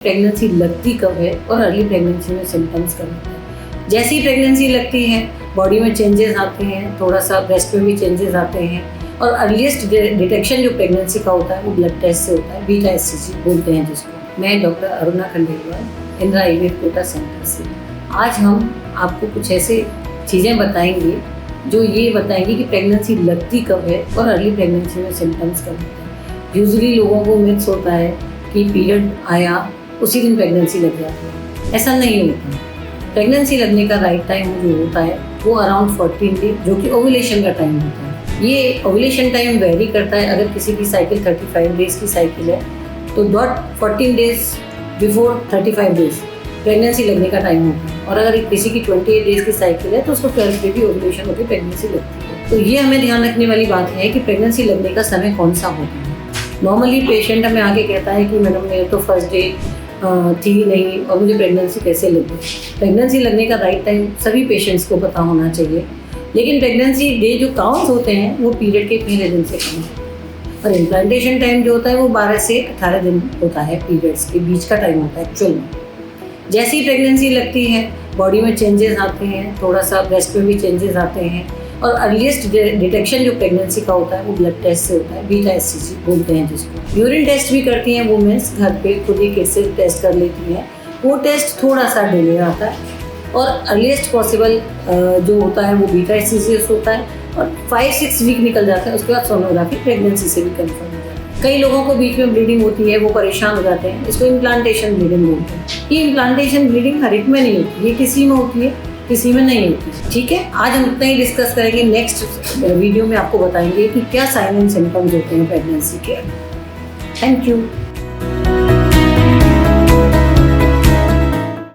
Pregnancy लगती कब है और अर्ली प्रेगनेंसी में सिम्टम्स कब होते हैं। जैसे ही प्रेगनेंसी लगती है बॉडी में चेंजेस आते हैं, थोड़ा सा ब्रेस्ट में भी चेंजेस आते हैं और अर्लीस्ट डिटेक्शन जो प्रेगनेंसी का होता है वो ब्लड टेस्ट से होता है, बीटा एचसीजी बोलते हैं जिसको। मैं doctor Aruna Khandelwal Indira IVF Kota centre से आज हम आपको कुछ ऐसे चीज़ें बताएंगे जो ये बताएंगे कि प्रेगनेंसी लगती कब है और अर्ली प्रेगनेंसी में सिम्टम्स कब होते हैं। यूजुअली लोगों को मिथ्स होता है कि पीरियड आया उसी दिन प्रेगनेंसी लग जाती है, ऐसा नहीं होता। प्रेगनेंसी लगने का राइट टाइम जो होता है वो अराउंड 14 डे जो कि ओव्यूलेशन का टाइम होता है। ये ओव्यूलेशन टाइम वेरी करता है। अगर किसी की साइकिल 35 डेज की साइकिल है तो 14 डेज बिफोर 35 डेज प्रेगनेंसी लगने का टाइम होता है और अगर किसी की 28 डेज की साइकिल है तो उसको 12 डे भी ओव्यूलेशन होकर प्रेगनेंसी लगती है। तो ये हमें ध्यान रखने वाली बात है कि प्रेगनेंसी लगने का समय कौन सा होता है। नॉर्मली पेशेंट हमें आके कहता है कि मैडम मेरे तो फर्स्ट डे थी नहीं और मुझे प्रेगनेंसी कैसे लगी। प्रेगनेंसी लगने का राइट टाइम सभी पेशेंट्स को पता होना चाहिए, लेकिन प्रेगनेंसी डे जो काउंट्स होते हैं वो पीरियड के पहले दिन से कम होते हैं और इम्प्लांटेशन टाइम जो होता है वो 12 से 18 दिन होता है, पीरियड्स के बीच का टाइम होता है एक्चुअल में। जैसे ही प्रेगनेंसी लगती है बॉडी में चेंजेस आते हैं, थोड़ा सा ब्रेस्ट में भी चेंजेस आते हैं और अर्लीस्ट डिटेक्शन जो प्रेगनेंसी का होता है वो ब्लड टेस्ट से होता है, बीटा एचसीजी बोलते हैं जिसको। यूरिन टेस्ट भी करती हैं वुमेन्स घर पे, खुद ही किट से टेस्ट कर लेती हैं। वो टेस्ट थोड़ा सा डिले आता है और अर्लीस्ट पॉसिबल जो होता है वो बीटा एचसीजी होता है और 5-6 वीक निकल जाता है। उसके बाद सोनोग्राफी प्रेगनेंसी से भी कन्फर्म हो जाता है। कई लोगों को बीच में ब्लीडिंग होती है, वो परेशान हो जाते हैं, इसको इम्प्लांटेशन ब्लीडिंग बोलते हैं। ये इम्प्लांटेशन ब्लीडिंग हर एक में नहीं होती, ये किसी में होती है किसी में नहीं होती। ठीक है, आज हम इतना ही डिस्कस करेंगे। नेक्स्ट वीडियो में आपको बताएंगे कि क्या साइन एंड सिम्टम्स होते हैं प्रेगनेंसी के। Thank you.